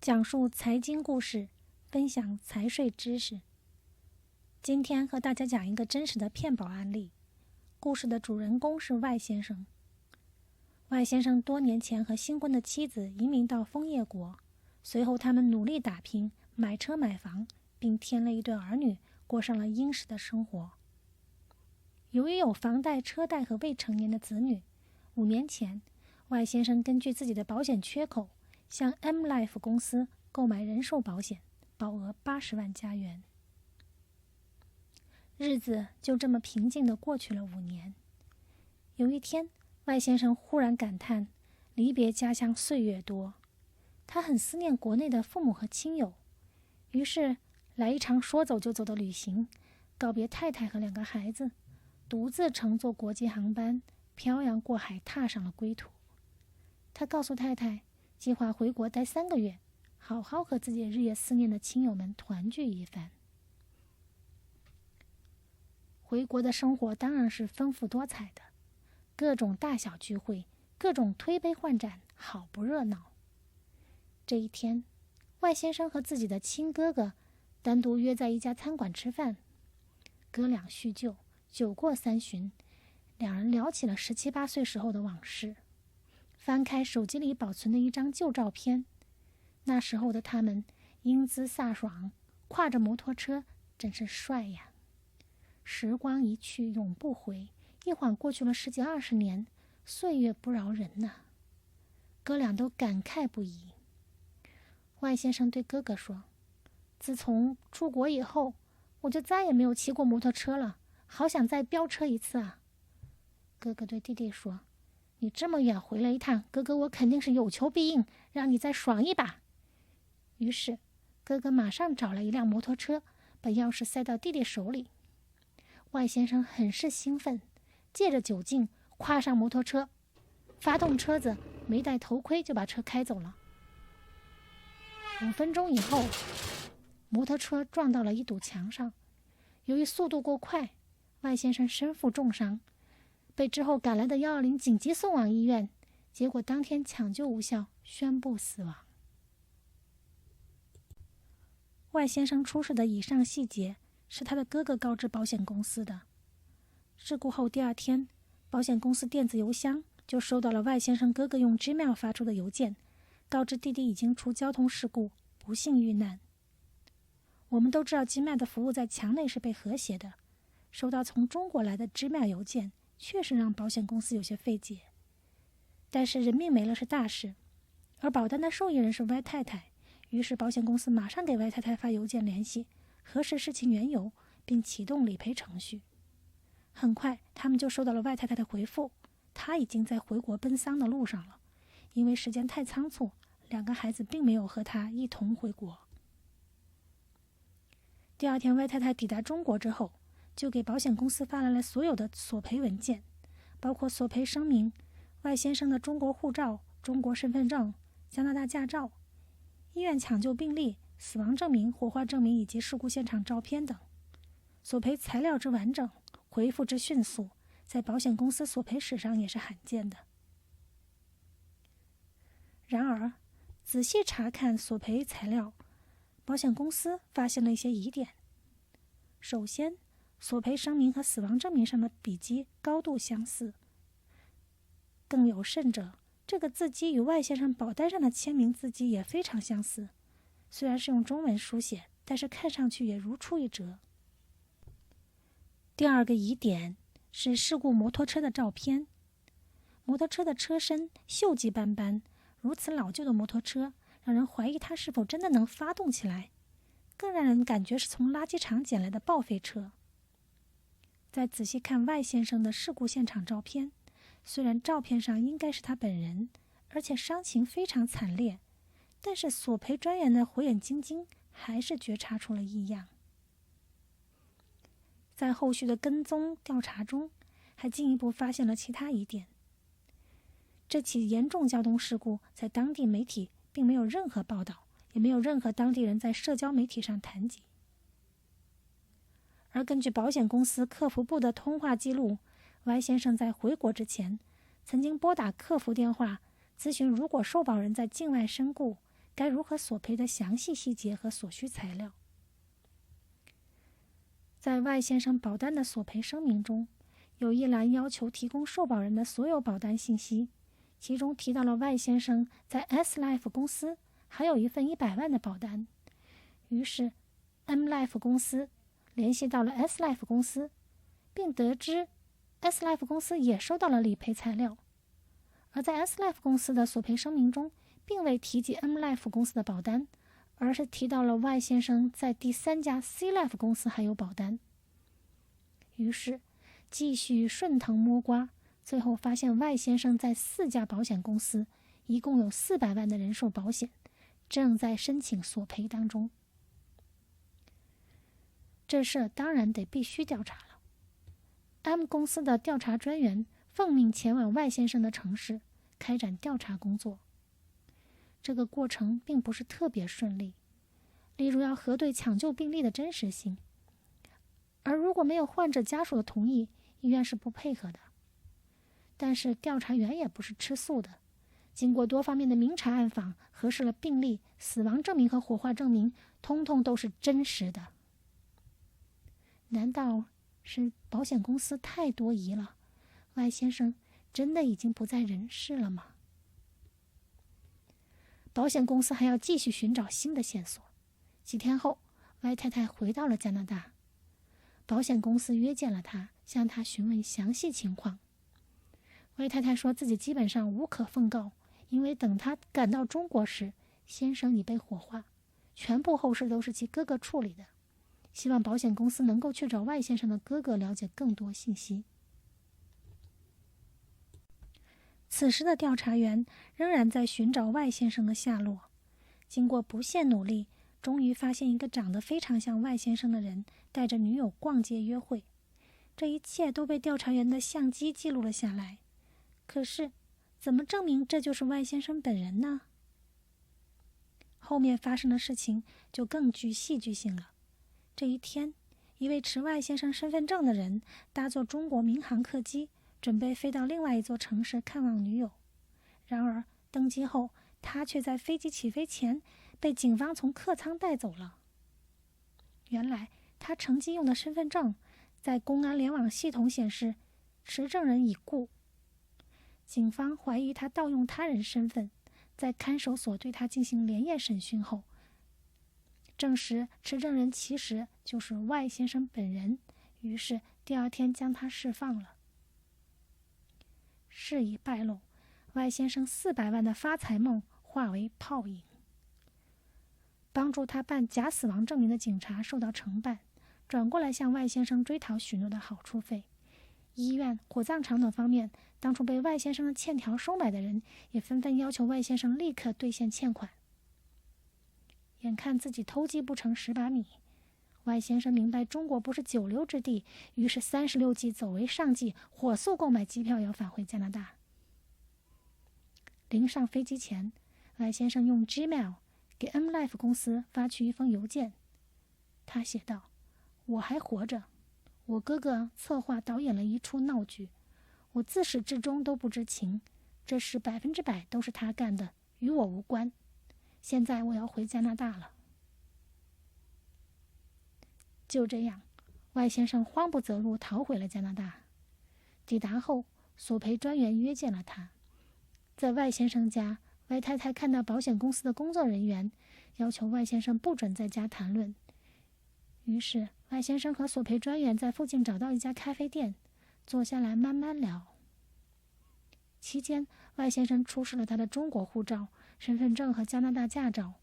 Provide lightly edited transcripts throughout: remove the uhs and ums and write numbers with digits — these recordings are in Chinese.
讲述财经故事，分享财税知识。今天和大家讲一个真实的骗保案例。故事的主人公是外先生。外先生多年前和新婚的妻子移民到枫叶国，随后他们努力打拼，买车买房，并添了一对儿女，过上了殷实的生活。由于有房贷、车贷和未成年的子女，5年前，外先生根据自己的保险缺口，向 M Life 公司购买人寿保险，保额80万加元。日子就这么平静地过去了5年。有一天，外先生忽然感叹，离别家乡岁月多，他很思念国内的父母和亲友，于是来一场说走就走的旅行，告别太太和2个孩子，独自乘坐国际航班，漂洋过海，踏上了归途。他告诉太太，计划回国待3个月，好好和自己日夜思念的亲友们团聚一番。回国的生活当然是丰富多彩的，各种大小聚会，各种推杯换盏，好不热闹。这一天，外先生和自己的亲哥哥单独约在一家餐馆吃饭。哥俩叙旧，酒过3巡，两人聊起了17、18岁时候的往事。翻开手机里保存的一张旧照片，那时候的他们英姿飒爽，挎着摩托车，真是帅呀。时光一去永不回，一晃过去了10几20年，岁月不饶人呐。哥俩都感慨不已。外先生对哥哥说，自从出国以后，我就再也没有骑过摩托车了，好想再飙车一次啊。哥哥对弟弟说，你这么远回来一趟，哥哥我肯定是有求必应，让你再爽一把。于是哥哥马上找了一辆摩托车，把钥匙塞到弟弟手里。外先生很是兴奋，借着酒劲跨上摩托车，发动车子，没戴头盔就把车开走了。5分钟以后，摩托车撞到了一堵墙上，由于速度过快，外先生身负重伤，被之后赶来的120紧急送往医院，结果当天抢救无效，宣布死亡。外先生出事的以上细节是他的哥哥告知保险公司的。事故后第2天，保险公司电子邮箱就收到了外先生哥哥用 Gmail 发出的邮件，告知弟弟已经出交通事故，不幸遇难。我们都知道 Gmail 的服务在墙内是被和谐的，收到从中国来的 Gmail 邮件确实让保险公司有些费解。但是人命没了是大事，而保单的受益人是歪太太，于是保险公司马上给歪太太发邮件联系，核实事情缘由，并启动理赔程序。很快他们就收到了外太太的回复，她已经在回国奔丧的路上了，因为时间太仓促，2个孩子并没有和她一同回国。第2天外太太抵达中国之后，就给保险公司发来了所有的索赔文件，包括索赔声明、外先生的中国护照、中国身份证、加拿大驾照、医院抢救病历、死亡证明、火化证明以及事故现场照片等。索赔材料之完整，回复之迅速，在保险公司索赔史上也是罕见的。然而，仔细查看索赔材料，保险公司发现了一些疑点。首先，索赔声明和死亡证明上的笔迹高度相似，更有甚者，这个字迹与外先生保单上的签名字迹也非常相似，虽然是用中文书写，但是看上去也如出一辙。第2个疑点是事故摩托车的照片。摩托车的车身锈迹斑斑，如此老旧的摩托车，让人怀疑它是否真的能发动起来，更让人感觉是从垃圾场捡来的报废车。再仔细看外先生的事故现场照片，虽然照片上应该是他本人，而且伤情非常惨烈，但是索赔专员的火眼金睛还是觉察出了异样。在后续的跟踪调查中，还进一步发现了其他疑点。这起严重交通事故在当地媒体并没有任何报道，也没有任何当地人在社交媒体上谈及。而根据保险公司客服部的通话记录，Y先生在回国之前曾经拨打客服电话咨询，如果受保人在境外身故，该如何索赔的详细细节和所需材料。在外先生保单的索赔声明中，有一栏要求提供受保人的所有保单信息，其中提到了外先生在 S Life 公司还有一份100万的保单。于是 M Life 公司联系到了 S Life 公司，并得知 S Life 公司也收到了理赔材料。而在 S Life 公司的索赔声明中，并未提及 M Life 公司的保单，而是提到了外先生在第3家 C Life 公司还有保单。于是继续顺藤摸瓜，最后发现外先生在4家保险公司一共有400万的人寿保险，正在申请索赔当中。这事当然必须调查了。M 公司的调查专员奉命前往外先生的城市开展调查工作。这个过程并不是特别顺利，例如要核对抢救病历的真实性，而如果没有患者家属的同意，医院是不配合的。但是调查员也不是吃素的，经过多方面的明察暗访，核实了病历、死亡证明和火化证明，通通都是真实的。难道是保险公司太多疑了？外先生真的已经不在人世了吗？保险公司还要继续寻找新的线索。几天后，外太太回到了加拿大，保险公司约见了她，向她询问详细情况。外太太说自己基本上无可奉告，因为等她赶到中国时，先生已被火化，全部后事都是其哥哥处理的。希望保险公司能够去找外先生的哥哥了解更多信息。此时的调查员仍然在寻找外先生的下落，经过不懈努力，终于发现一个长得非常像外先生的人带着女友逛街约会。这一切都被调查员的相机记录了下来。可是，怎么证明这就是外先生本人呢？后面发生的事情就更具戏剧性了。这一天，一位持外先生身份证的人搭坐中国民航客机，准备飞到另外一座城市看望女友。然而，登机后，他却在飞机起飞前被警方从客舱带走了。原来，他乘机用的身份证在公安联网系统显示持证人已故。警方怀疑他盗用他人身份，在看守所对他进行连夜审讯后，证实持证人其实就是外先生本人，于是第2天将他释放了。事已败露，外先生400万的发财梦化为泡影。帮助他办假死亡证明的警察受到惩办，转过来向外先生追讨许诺的好处费。医院、火葬场等方面，当初被外先生的欠条收买的人也纷纷要求外先生立刻兑现欠款。眼看自己偷鸡不成蚀把米，外先生明白中国不是久留之地，于是36计走为上计，火速购买机票要返回加拿大。临上飞机前，外先生用 Gmail 给 M Life 公司发去一封邮件。他写道：我还活着，我哥哥策划导演了一出闹剧，我自始至终都不知情，这事100%都是他干的，与我无关。现在我要回加拿大了。就这样，外先生慌不择路逃回了加拿大。抵达后，索赔专员约见了他。在外先生家，外太太看到保险公司的工作人员，要求外先生不准在家谈论。于是，外先生和索赔专员在附近找到一家咖啡店，坐下来慢慢聊。期间，外先生出示了他的中国护照、身份证和加拿大驾照。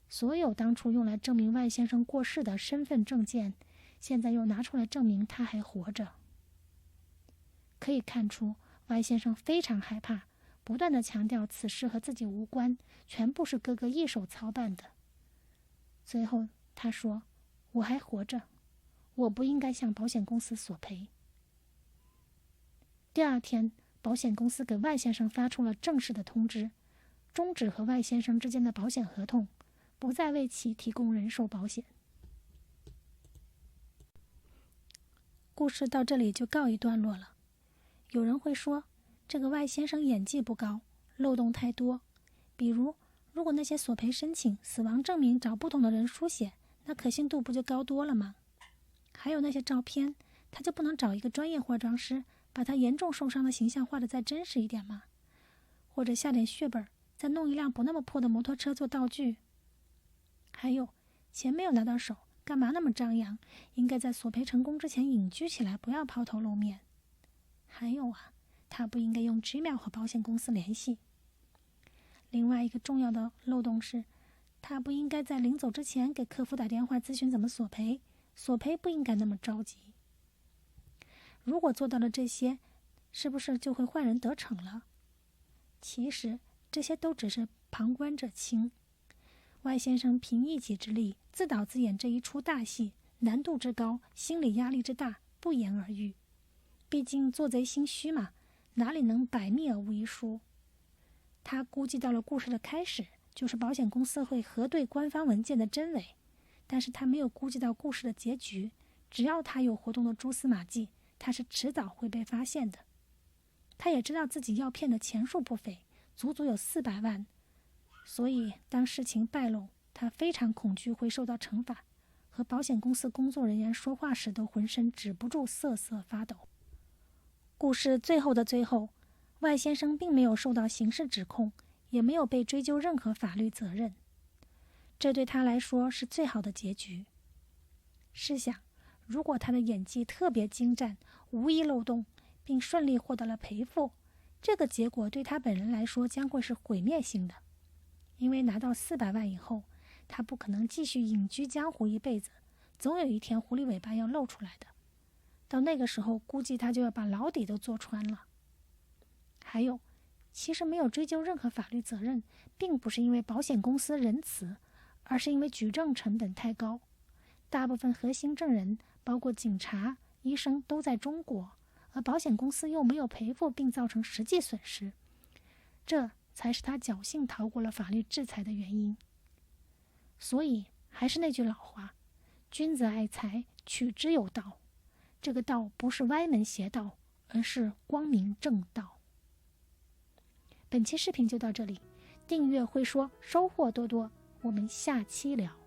所有当初用来证明外先生过世的身份证件，现在又拿出来证明他还活着。可以看出，外先生非常害怕，不断地强调此事和自己无关，全部是哥哥一手操办的。最后他说：我还活着，我不应该向保险公司索赔。第2天，保险公司给外先生发出了正式的通知，终止和外先生之间的保险合同，不再为其提供人寿保险。故事到这里就告一段落了。有人会说，这个外先生演技不高，漏洞太多。比如，如果那些索赔申请、死亡证明找不同的人书写，那可信度不就高多了吗？还有那些照片，他就不能找一个专业化妆师，把他严重受伤的形象画得再真实一点吗？或者下点血本，再弄一辆不那么破的摩托车做道具？还有，钱没有拿到手，干嘛那么张扬？应该在索赔成功之前隐居起来，不要抛头露面。还有啊，他不应该用 Gmail 和保险公司联系。另外一个重要的漏洞是，他不应该在临走之前给客服打电话咨询怎么索赔，索赔不应该那么着急。如果做到了这些，是不是就会坏人得逞了？其实这些都只是旁观者清。外先生凭一己之力自导自演这一出大戏，难度之高，心理压力之大，不言而喻。毕竟做贼心虚嘛，哪里能百密而无一疏？他估计到了故事的开始，就是保险公司会核对官方文件的真伪，但是他没有估计到故事的结局。只要他有活动的蛛丝马迹，他是迟早会被发现的。他也知道自己要骗的钱数不菲，足足有400万，所以当事情败露，他非常恐惧会受到惩罚，和保险公司工作人员说话时都浑身止不住瑟瑟发抖。故事最后的最后，外先生并没有受到刑事指控，也没有被追究任何法律责任，这对他来说是最好的结局。试想，如果他的演技特别精湛，无一漏洞，并顺利获得了赔付，这个结果对他本人来说将会是毁灭性的。因为拿到400万以后，他不可能继续隐居江湖一辈子，总有一天狐狸尾巴要露出来的。到那个时候，估计他就要把牢底都坐穿了。还有，其实没有追究任何法律责任，并不是因为保险公司仁慈，而是因为举证成本太高。大部分核心证人，包括警察、医生，都在中国，而保险公司又没有赔付并造成实际损失，这才是他侥幸逃过了法律制裁的原因。所以，还是那句老话，君子爱财，取之有道。这个道不是歪门邪道，而是光明正道。本期视频就到这里，订阅会说，收获多多，我们下期聊。